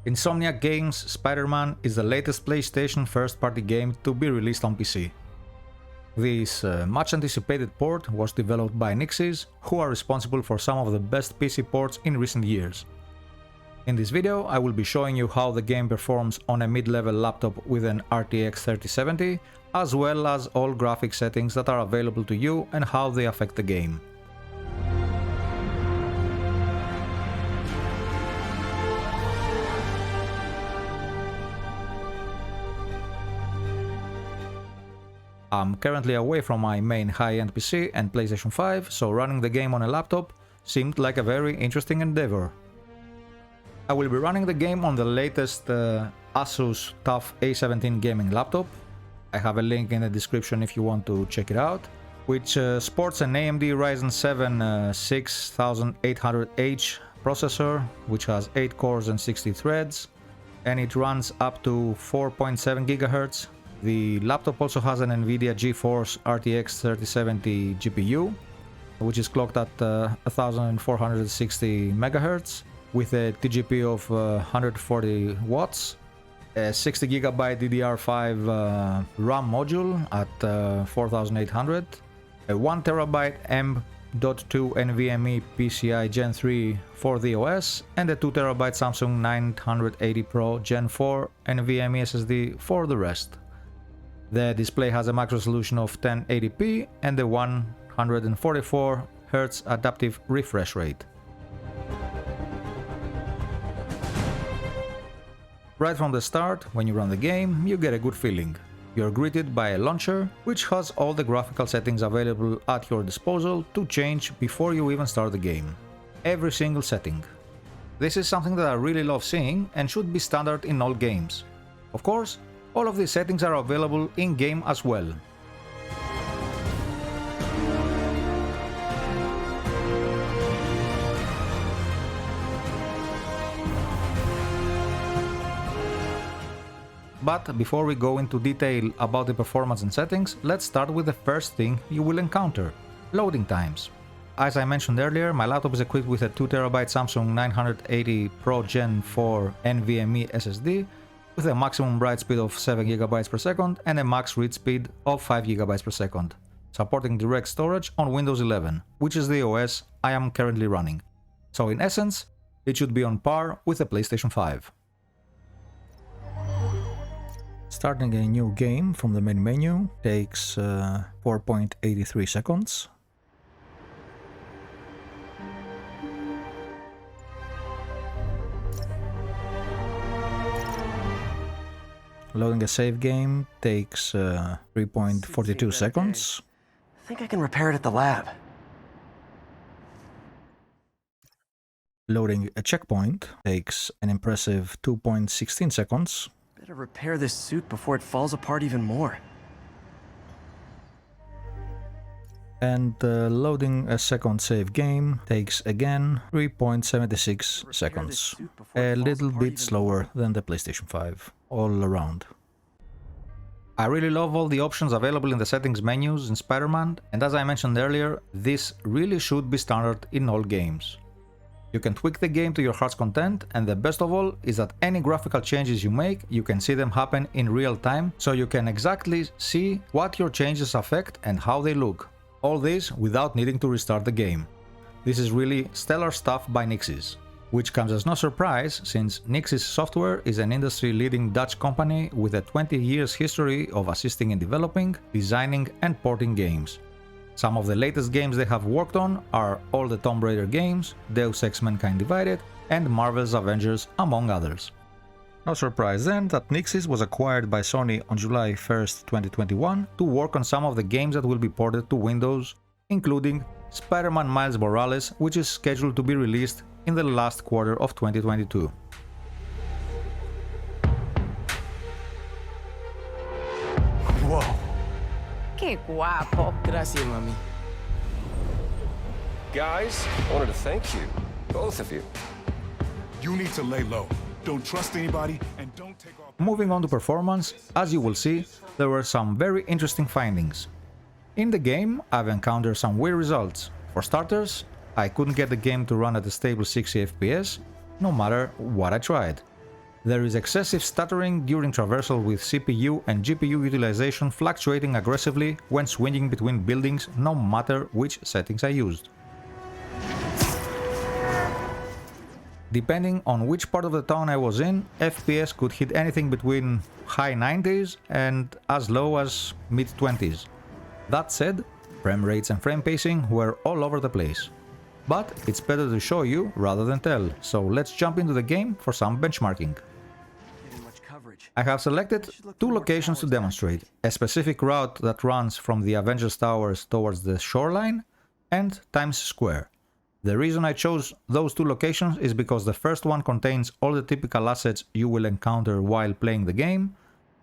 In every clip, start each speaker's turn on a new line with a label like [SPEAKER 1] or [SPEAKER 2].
[SPEAKER 1] Insomniac Games' Spider-Man is the latest PlayStation first-party game to be released on PC. This much-anticipated port was developed by Nixxes, who are responsible for some of the best PC ports in recent years. In this video, I will be showing you how the game performs on a mid-level laptop with an RTX 3070, as well as all graphic settings that are available to you and how they affect the game. I'm currently away from my main high-end PC and PlayStation 5, so running the game on a laptop seemed like a very interesting endeavor. I will be running the game on the latest ASUS TUF A17 gaming laptop. I have a link in the description if you want to check it out, which sports an AMD Ryzen 7 6800H processor, which has 8 cores and 60 threads, and it runs up to 4.7 GHz. The laptop also has an NVIDIA GeForce RTX 3070 GPU, which is clocked at 1460 MHz with a TGP of 140 watts, a 60GB DDR5 RAM module at 4800, a 1TB M.2 NVMe PCI Gen 3 for the OS, and a 2TB Samsung 980 Pro Gen 4 NVMe SSD for the rest. The display has a max resolution of 1080p and a 144 Hz adaptive refresh rate. Right from the start, when you run the game, you get a good feeling. You're greeted by a launcher, which has all the graphical settings available at your disposal to change before you even start the game. Every single setting. This is something that I really love seeing and should be standard in all games. Of course, all of these settings are available in-game as well. But before we go into detail about the performance and settings, let's start with the first thing you will encounter: loading times. As I mentioned earlier, my laptop is equipped with a 2TB Samsung 980 Pro Gen 4 NVMe SSD, with a maximum write speed of 7GB per second and a max read speed of 5GB per second, supporting direct storage on Windows 11, which is the OS I am currently running. So in essence, it should be on par with the PlayStation 5. Starting a new game from the main menu takes 4.83 seconds. Loading a save game takes 3.42 seconds.
[SPEAKER 2] I think I can repair it at the lab.
[SPEAKER 1] Loading a checkpoint takes an impressive 2.16 seconds.
[SPEAKER 2] Better repair this suit before it falls apart even more.
[SPEAKER 1] And loading a second save game takes again 3.76 seconds. A little bit slower than the PlayStation 5, all around. I really love all the options available in the settings menus in Spider-Man, and as I mentioned earlier, this really should be standard in all games. You can tweak the game to your heart's content, and the best of all is that any graphical changes you make, you can see them happen in real time, so you can exactly see what your changes affect and how they look. All this without needing to restart the game. This is really stellar stuff by Nixxes, which comes as no surprise since Nixxes Software is an industry-leading Dutch company with a 20 years history of assisting in developing, designing and porting games. Some of the latest games they have worked on are all the Tomb Raider games, Deus Ex Mankind Divided and Marvel's Avengers, among others. No surprise then that Nixxes was acquired by Sony on July 1st, 2021 to work on some of the games that will be ported to Windows, including Spider-Man Miles Morales, which is scheduled to be released in the last quarter of 2022.
[SPEAKER 2] Whoa.
[SPEAKER 3] Qué guapo.
[SPEAKER 2] Gracias, mami.
[SPEAKER 4] Guys, I wanted to thank you, both of you.
[SPEAKER 5] You need to lay low. Don't trust anybody and don't take off.
[SPEAKER 1] Moving on to performance, as you will see, there were some very interesting findings. In the game, I've encountered some weird results. For starters, I couldn't get the game to run at a stable 60 FPS, no matter what I tried. There is excessive stuttering during traversal with CPU and GPU utilization fluctuating aggressively when swinging between buildings no matter which settings are used. Depending on which part of the town I was in, FPS could hit anything between high 90s and as low as mid 20s. That said, frame rates and frame pacing were all over the place. But it's better to show you rather than tell, so let's jump into the game for some benchmarking. I have selected two locations to demonstrate, a specific route that runs from the Avengers Towers towards the shoreline and Times Square. The reason I chose those two locations is because the first one contains all the typical assets you will encounter while playing the game,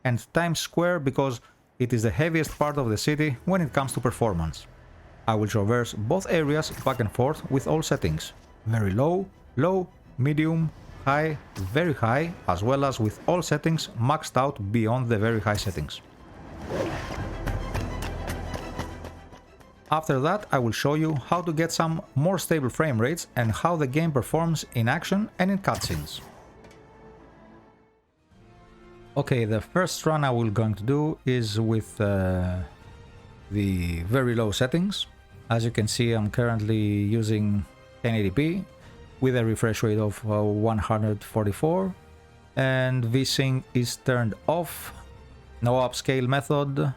[SPEAKER 1] and Times Square because it is the heaviest part of the city when it comes to performance. I will traverse both areas back and forth with all settings, very low, low, medium, high, very high, as well as with all settings maxed out beyond the very high settings. After that, I will show you how to get some more stable frame rates and how the game performs in action and in cutscenes. Okay, the first run I will going to do is with the very low settings. As you can see, I'm currently using 1080p with a refresh rate of 144, and VSync is turned off, no upscale method.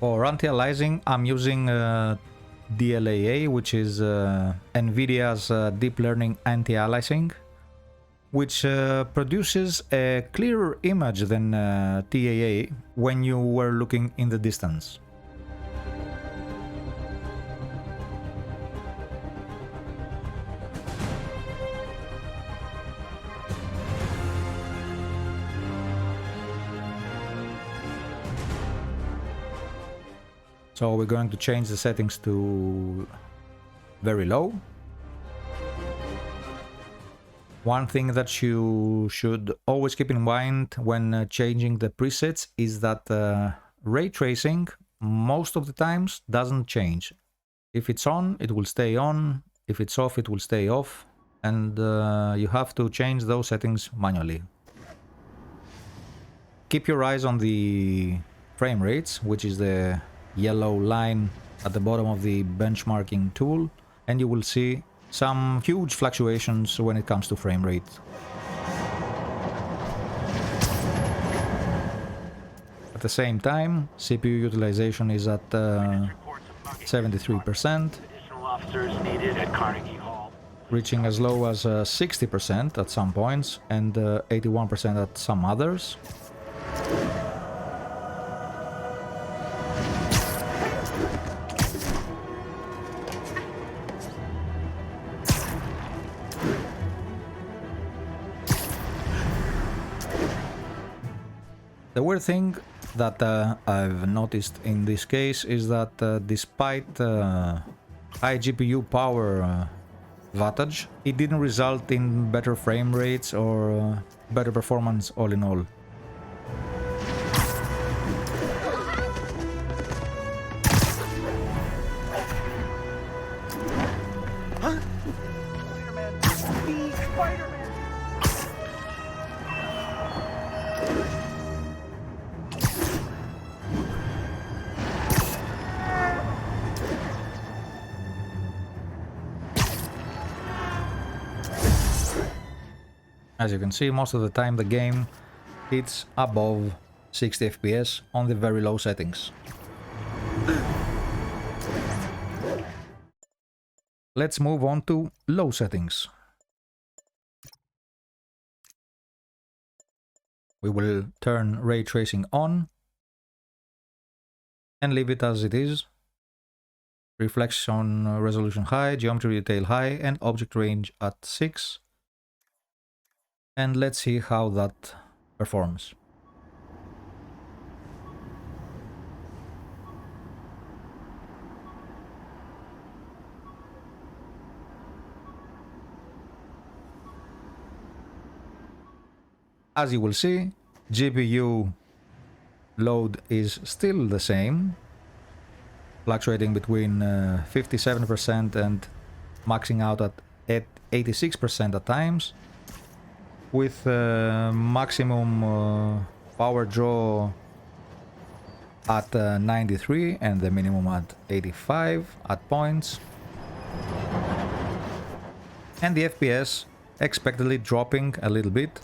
[SPEAKER 1] For anti-aliasing, I'm using DLAA, which is NVIDIA's deep learning anti-aliasing, which produces a clearer image than TAA when you were looking in the distance. So we're going to change the settings to very low. One thing that you should always keep in mind when changing the presets is that ray tracing most of the times doesn't change. If it's on, it will stay on. If it's off, it will stay off. And you have to change those settings manually. Keep your eyes on the frame rates, which is the yellow line at the bottom of the benchmarking tool, and you will see some huge fluctuations when it comes to frame rate. At the same time, CPU utilization is at 73%, reaching as low as 60% at some points and 81% at some others. The weird thing that I've noticed in this case is that despite high GPU power wattage, it didn't result in better frame rates or better performance all in all. As you can see, most of the time the game hits above 60 FPS on the very low settings. Let's move on to low settings. We will turn ray tracing on and leave it as it is. Reflection resolution high, geometry detail high, and object range at 6. And let's see how that performs. As you will see, GPU load is still the same, fluctuating between 57% and maxing out at 86% at times. with maximum power draw at 93 and the minimum at 85 at points. And the FPS expectedly dropping a little bit.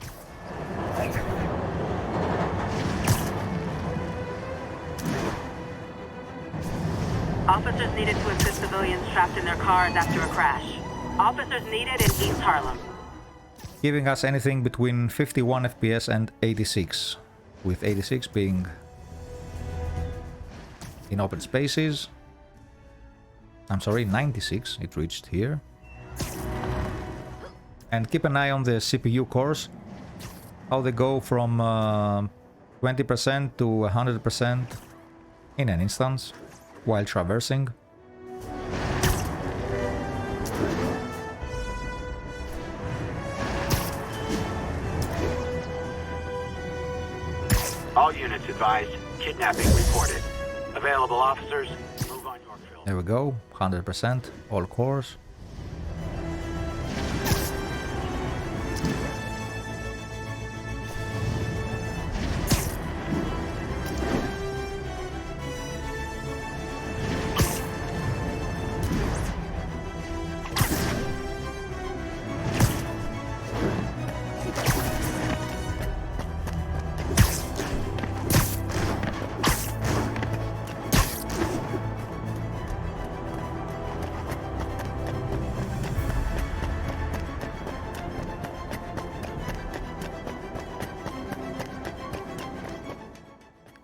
[SPEAKER 6] Officers needed to assist civilians trapped in their cars after a crash. Officers needed in East Harlem.
[SPEAKER 1] Giving us anything between 51 FPS and 86, with 86 being in open spaces. I'm sorry, 96 it reached here. And keep an eye on the CPU cores, how they go from 20% to 100% in an instance while traversing.
[SPEAKER 7] All units advised, kidnapping reported. Available officers, move on Yorkville.
[SPEAKER 1] There we go, 100%, all cores.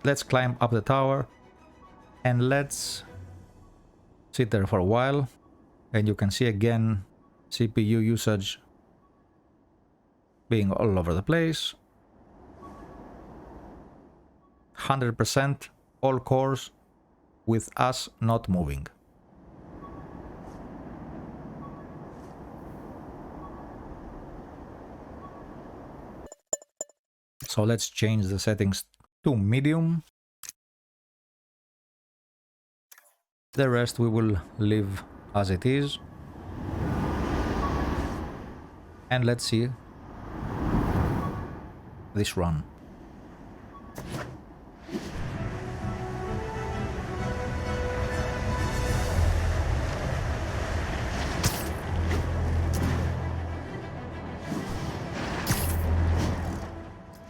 [SPEAKER 1] Let's climb up the tower and let's sit there for a while, and you can see again CPU usage being all over the place. 100% all cores with us not moving. So let's change the settings to medium. The rest we will leave as it is. And let's see this run.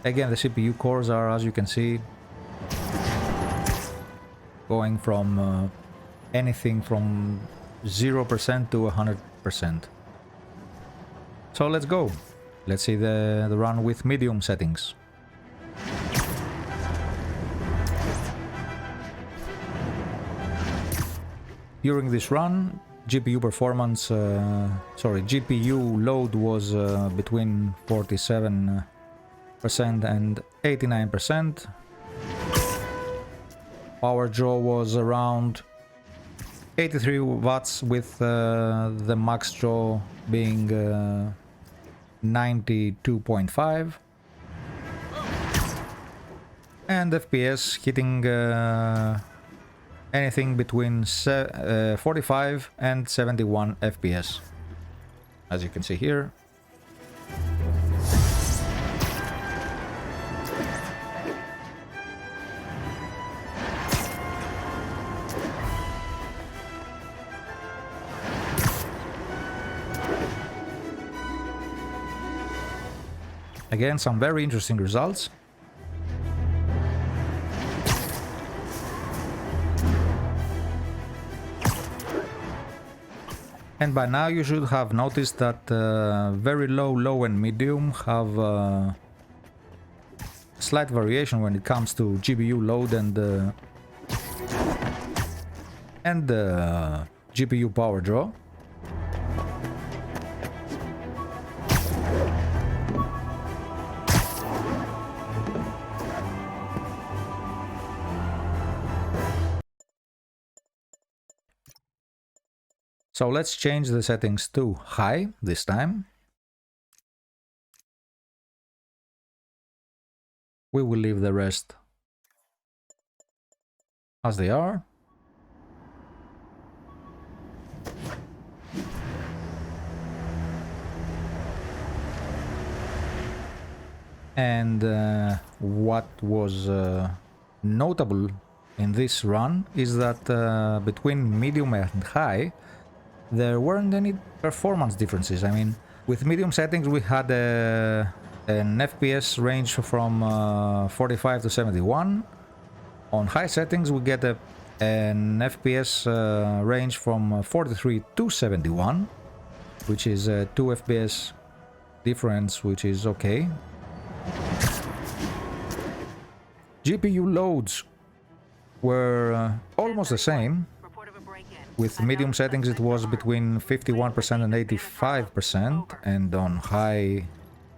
[SPEAKER 1] Again, the CPU cores are, as you can see, going from anything from 0% to 100%. So let's go. Let's see the run with medium settings. During this run, GPU performance, GPU load was between 47% and 89%. Power draw was around 83 watts with the max draw being 92.5, and FPS hitting anything between 45 and 71 FPS, as you can see here. Again, some very interesting results. And by now you should have noticed that very low, low and medium have slight variation when it comes to GPU load and GPU power draw. So let's change the settings to high this time. We will leave the rest as they are. And what was notable in this run is that between medium and high there weren't any performance differences. I mean, with medium settings we had an FPS range from 45 to 71. On high settings we get an FPS range from 43 to 71, which is a 2 FPS difference, which is okay. GPU loads were almost the same.
[SPEAKER 6] Report of a break-in.
[SPEAKER 1] With medium settings it was between 51% and 85%, and on high,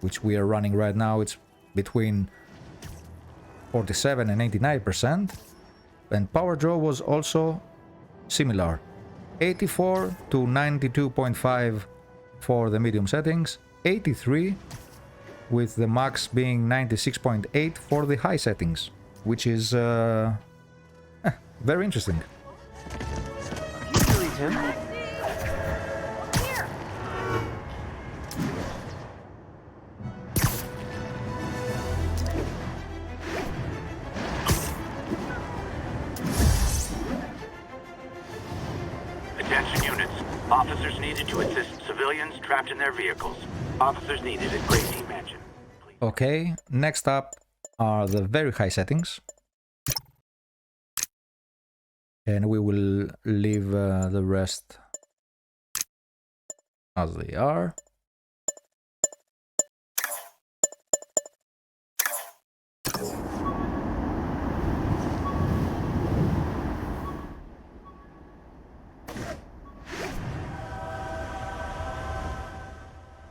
[SPEAKER 1] which we are running right now, it's between 47 and 89%. And power draw was also similar, 84 to 92.5 for the medium settings, 83 with the max being 96.8 for the high settings, which is very interesting.
[SPEAKER 2] Really, Tim?
[SPEAKER 7] Attention units. Officers needed to assist civilians trapped in their vehicles. Officers needed at Great Team Mansion.
[SPEAKER 1] Okay, next up are the very high settings. And we will leave the rest as they are.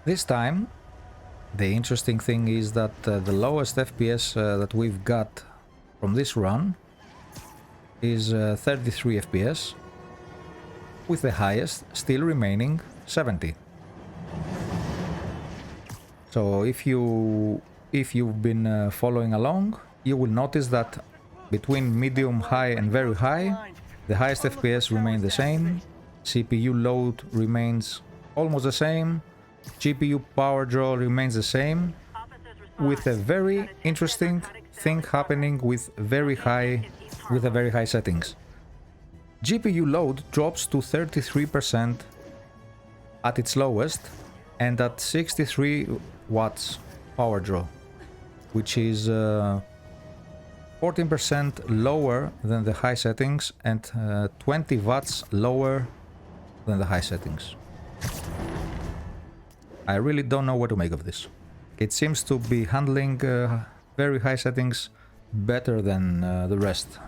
[SPEAKER 1] This time, the interesting thing is that the lowest FPS that we've got from this run is 33 FPS, with the highest still remaining 70. So if you've been following along, you will notice that between medium, high and very high, the highest FPS remain the same, CPU load remains almost the same, GPU power draw remains the same, with a very interesting thing happening with very high settings. GPU load drops to 33% at its lowest and at 63 watts power draw, which is 14% lower than the high settings and 20 watts lower than the high settings. I really don't know what to make of this. It seems to be handling very high settings better than the rest.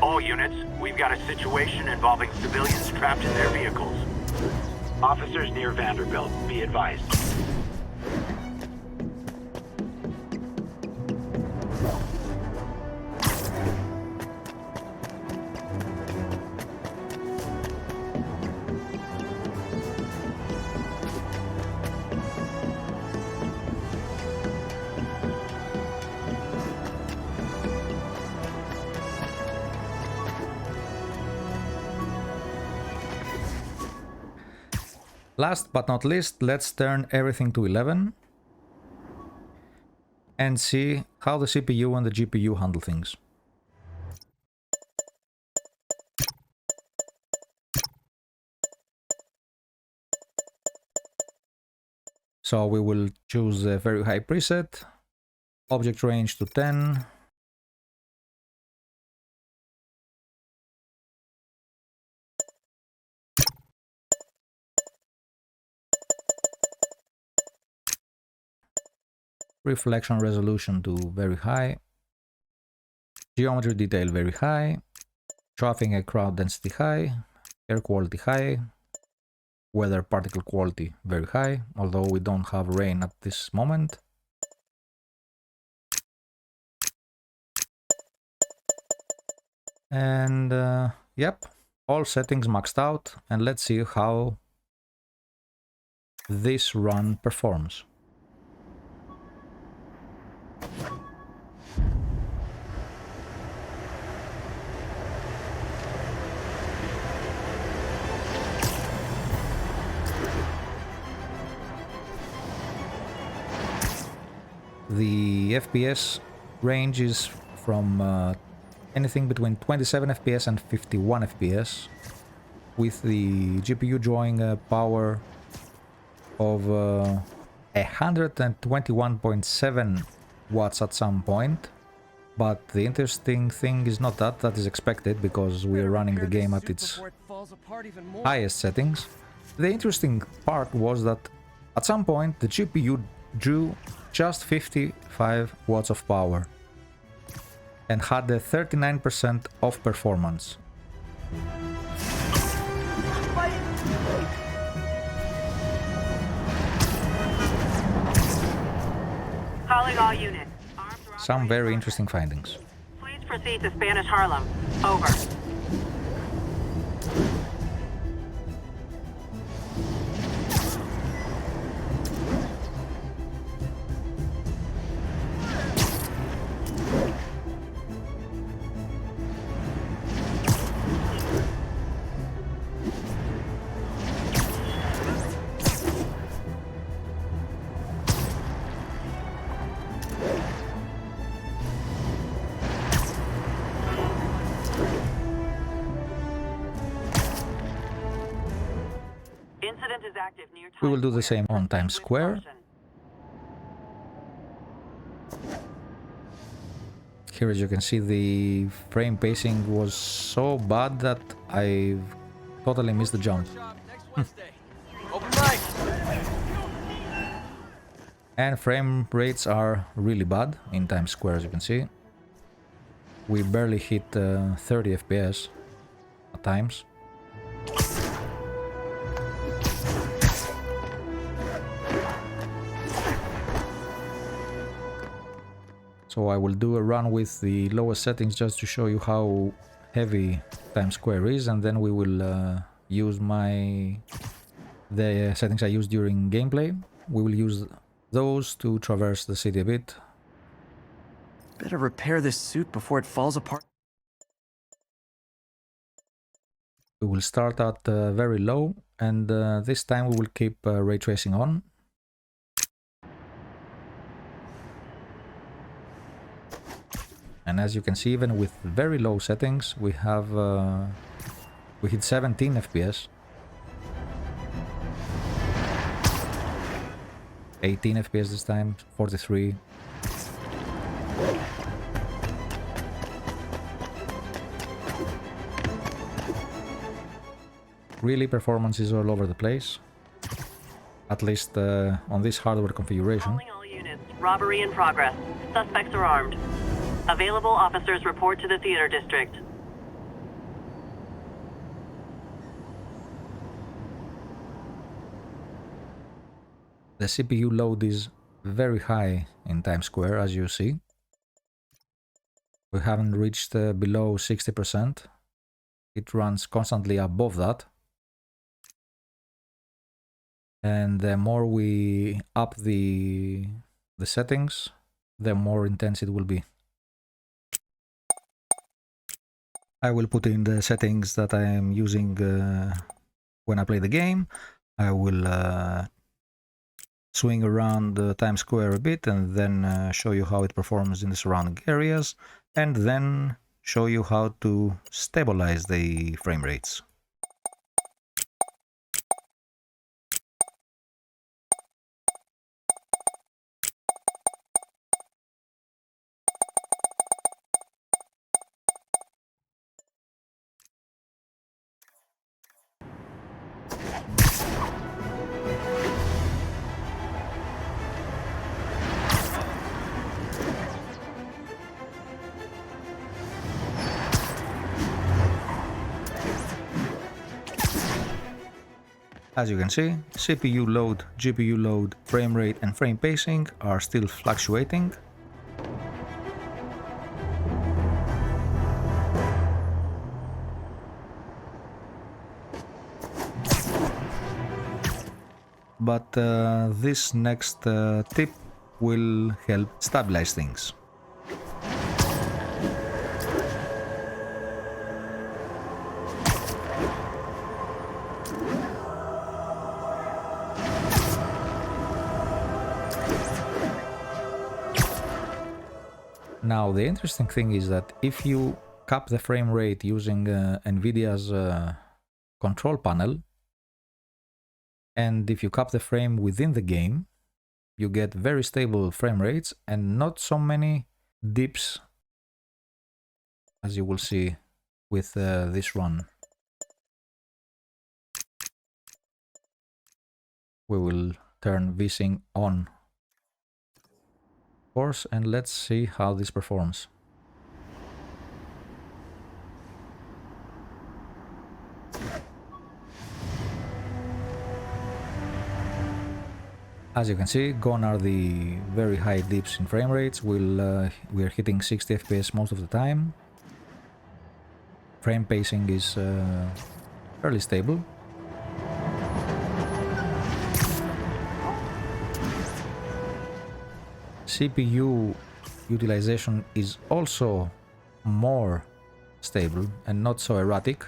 [SPEAKER 7] All units, we've got a situation involving civilians trapped in their vehicles. Officers near Vanderbilt, be advised.
[SPEAKER 1] Last but not least, let's turn everything to 11 and see how the CPU and the GPU handle things. So we will choose a very high preset, object range to 10. Reflection resolution to very high, geometry detail very high, traffic and crowd density high, air quality high, weather particle quality very high, although we don't have rain at this moment. And yep, all settings maxed out, and let's see how this run performs. The FPS range is from anything between 27 FPS and 51 FPS, with the GPU drawing a power of 121.7 watts at some point. But the interesting thing is not that, that is expected because we are running the game at its highest settings. The interesting part was that at some point the GPU drew just 55 watts of power and had a 39% off performance.
[SPEAKER 6] Calling all units.
[SPEAKER 1] Some very interesting findings.
[SPEAKER 6] Please proceed to Spanish Harlem. Over. Incident is active near
[SPEAKER 1] We will do the same on Times Square. Here, as you can see, the frame pacing was so bad that I totally missed the jump. And frame rates are really bad in Times Square, as you can see. We barely hit 30 FPS at times. So I will do a run with the lowest settings just to show you how heavy Times Square is, and then we will use the settings I used during gameplay. We will use those to traverse the city a bit.
[SPEAKER 2] Better repair this suit before it falls apart.
[SPEAKER 1] We will start at very low, and this time we will keep ray tracing on. And as you can see, even with very low settings, we have we hit 17 FPS, 18 FPS this time, 43. Really, performance is all over the place, at least on this hardware configuration.
[SPEAKER 6] Calling all units. Robbery in progress. Suspects are armed. Available officers report to the theater district.
[SPEAKER 1] The CPU load is very high in Times Square, as you see. We haven't reached below 60%. It runs constantly above that. And the more we up the settings, the more intense it will be. I will put in the settings that I am using when I play the game. I will swing around Times Square a bit and then show you how it performs in the surrounding areas, and then show you how to stabilize the frame rates. As you can see, CPU load, GPU load, frame rate and frame pacing are still fluctuating. but this next tip will help stabilize things. Now the interesting thing is that if you cap the frame rate using NVIDIA's control panel, and if you cap the frame within the game, you get very stable frame rates and not so many dips, as you will see with this run. We will turn VSync on, of course, and let's see how this performs. As you can see, gone are the very high dips in frame rates. We're hitting 60 FPS most of the time. Frame pacing is fairly stable. CPU utilization is also more stable and not so erratic.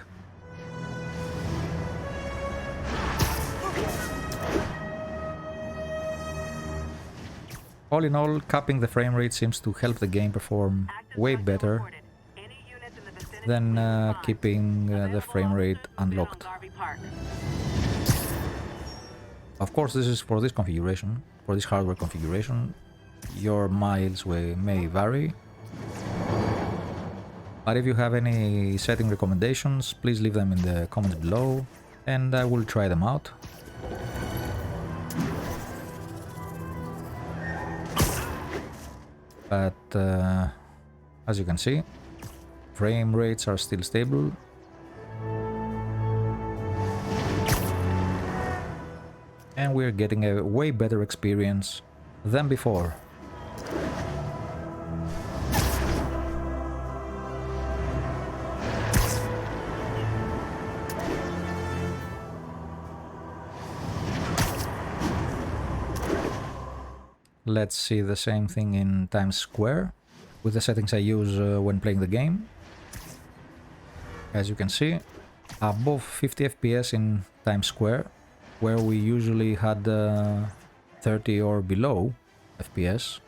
[SPEAKER 1] All in all, capping the frame rate seems to help the game perform way better than keeping the frame rate unlocked. Of course, this is for this configuration, for this hardware configuration. Your miles may vary. But if you have any setting recommendations, please leave them in the comments below and I will try them out. But as you can see, frame rates are still stable. And we're getting a way better experience than before. Let's see the same thing in Times Square with the settings I use when playing the game. As you can see, above 50 FPS in Times Square, where we usually had 30 or below FPS.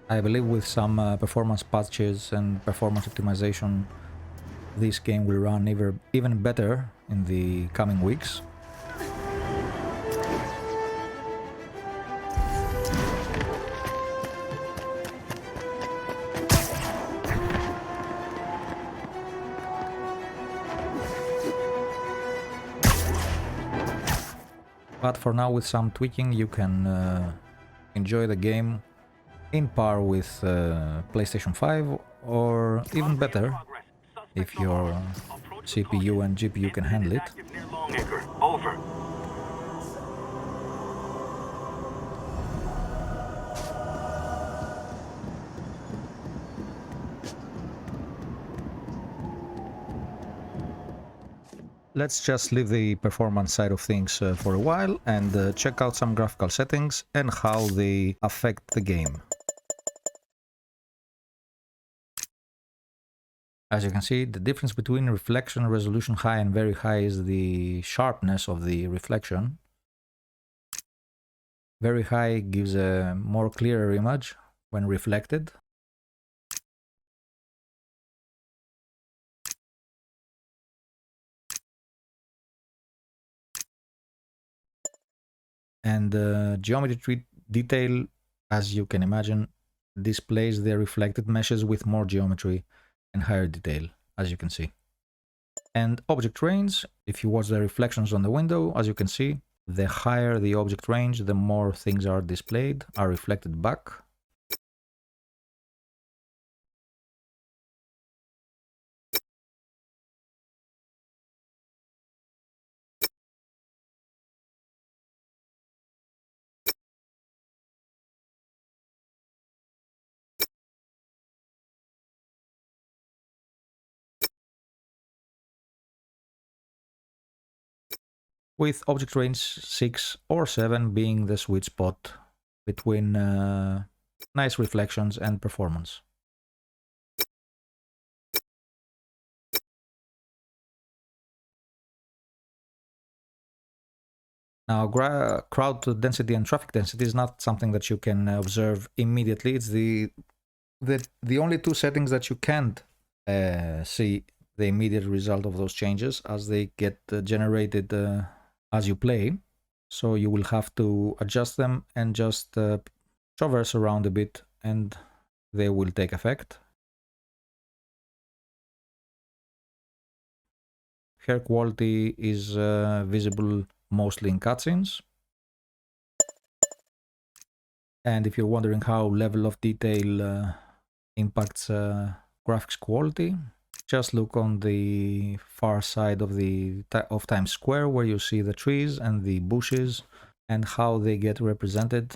[SPEAKER 1] I believe with some performance patches and performance optimization, this game will run even better in the coming weeks. But for now, with some tweaking, you can enjoy the game in par with PlayStation 5 or even better if your CPU and GPU can handle it.
[SPEAKER 7] Over.
[SPEAKER 1] Let's just leave the performance side of things for a while and check out some graphical settings and how they affect the game. As you can see, the difference between reflection resolution high and very high is the sharpness of the reflection. Very high gives a more clearer image when reflected. And geometry detail, as you can imagine, displays the reflected meshes with more geometry and higher detail, as you can see. And object range, if you watch the reflections on the window, as you can see, the higher the object range, the more things are displayed, are reflected back. with object range 6 or 7 being the sweet spot between nice reflections and performance. Now, crowd density and traffic density is not something that you can observe immediately. It's the only two settings that you can't see the immediate result of those changes, as they get generated as you play. So you will have to adjust them and just traverse around a bit and they will take effect. Hair quality is visible mostly in cutscenes. And if you're wondering how level of detail impacts graphics quality, just look on the far side of Times Square, where you see the trees and the bushes and how they get represented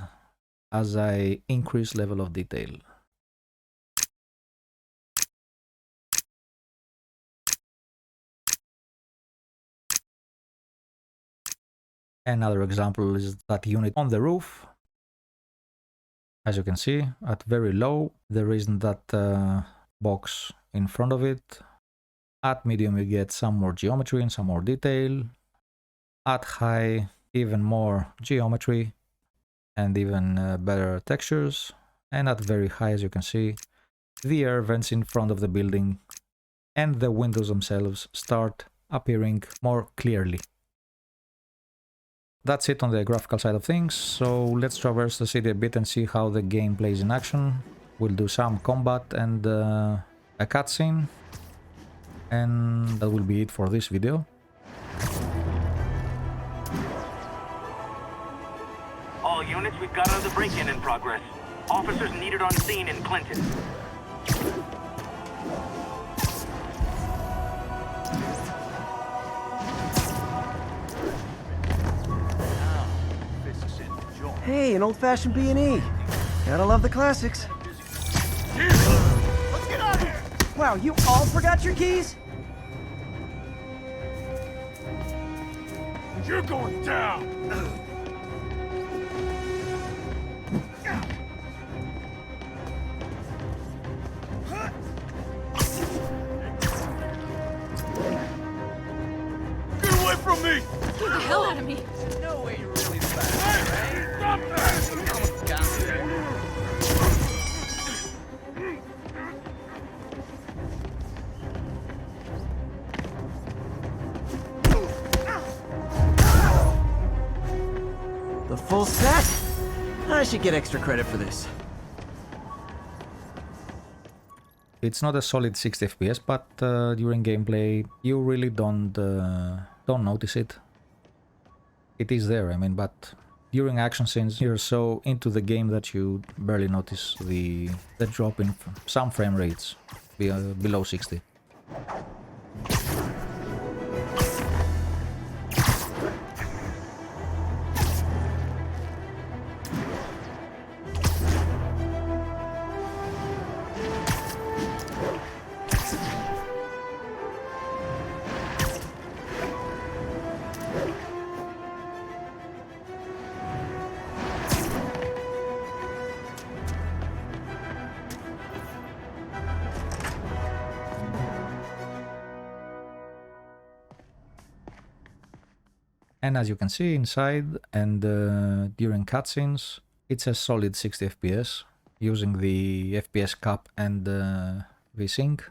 [SPEAKER 1] as I increase level of detail. Another example is that unit on the roof. As you can see, at very low, there isn't that box in front of it. At medium, you get some more geometry and some more detail. At high, even more geometry and even better textures. And at very high, as you can see, the air vents in front of the building and the windows themselves start appearing more clearly. That's it on the graphical side of things, so let's traverse the city a bit and see how the game plays in action. We'll do some combat and a cutscene, and that will be it for this video.
[SPEAKER 7] All units, we've got another break-in in progress. Officers needed on scene in Clinton.
[SPEAKER 2] Hey, an old-fashioned B&E. Gotta love the classics.
[SPEAKER 5] Let's get out of here!
[SPEAKER 2] Wow, you all forgot your keys?
[SPEAKER 5] You're going down! Get away from me!
[SPEAKER 3] Get the hell out of me!
[SPEAKER 8] No way you're really fast, right?
[SPEAKER 5] Stop that!
[SPEAKER 2] The full set? I should get extra credit for this.
[SPEAKER 1] It's not a solid 60 FPS, but during gameplay you really don't notice it. It is there, I mean, but during action scenes you're so into the game that you barely notice the drop in some frame rates below 60. And as you can see inside and during cutscenes, it's a solid 60 FPS using the FPS cap and VSync.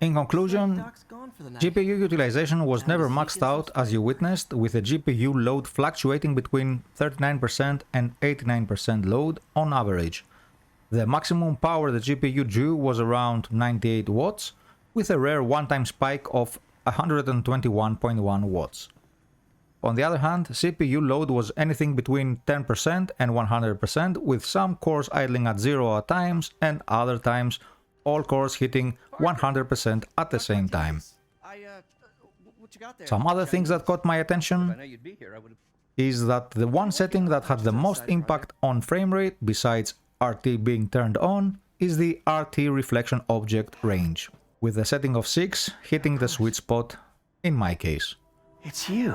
[SPEAKER 1] In conclusion, GPU utilization was never maxed out, as you witnessed, with a GPU load fluctuating between 39% and 89% load on average. The maximum power the GPU drew was around 98 watts, with a rare one-time spike of 121.1 watts. On the other hand, CPU load was anything between 10% and 100%, with some cores idling at 0 at times and other times all cores hitting 100% at the same time. Some other things that caught my attention is that the one setting that had the most impact on frame rate, besides RT being turned on, is the RT reflection object range, with a setting of 6 hitting the sweet spot in my case.
[SPEAKER 2] It's you.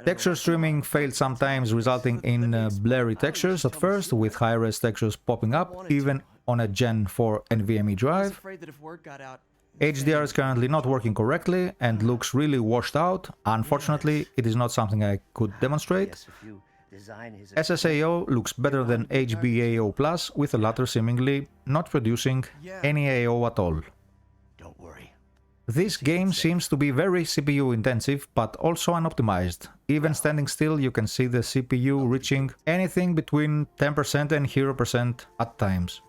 [SPEAKER 1] Texture streaming failed sometimes, resulting in blurry textures at first, with high-res textures popping up, even on a Gen 4 NVMe drive.
[SPEAKER 2] Afraid that if word got out,
[SPEAKER 1] HDR is currently not working correctly and looks really washed out. Unfortunately, it is not something I could demonstrate. SSAO looks better than HBAO Plus, with the latter seemingly not producing any AO at all.
[SPEAKER 2] don't worry.
[SPEAKER 1] This game seems to be very CPU intensive, but also unoptimized. Even standing still, you can see the CPU reaching anything between 10% and 0% at times.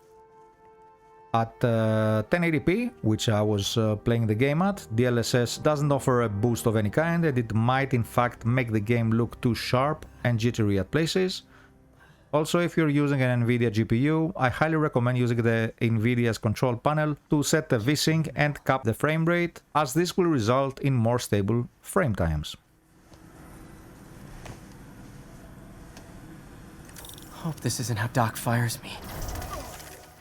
[SPEAKER 1] At 1080p, which I was playing the game at, DLSS doesn't offer a boost of any kind, and it might in fact make the game look too sharp and jittery at places. Also, if you're using an Nvidia GPU, I highly recommend using the Nvidia's control panel to set the VSync and cap the frame rate, as this will result in more stable frame times.
[SPEAKER 2] Hope this isn't how Doc fires me.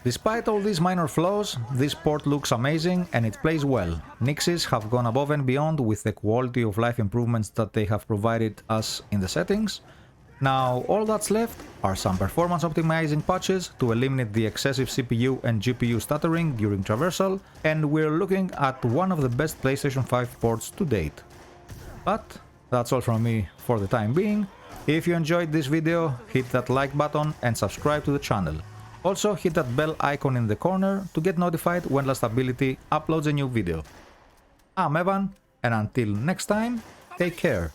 [SPEAKER 1] Despite all these minor flaws, this port looks amazing and it plays well. Nixxes have gone above and beyond with the quality of life improvements that they have provided us in the settings. Now, all that's left are some performance optimizing patches to eliminate the excessive CPU and GPU stuttering during traversal, and we're looking at one of the best PlayStation 5 ports to date. But that's all from me for the time being. If you enjoyed this video, hit that like button and subscribe to the channel. Also, hit that bell icon in the corner to get notified when Lastability uploads a new video. I'm Evan, and until next time, take care.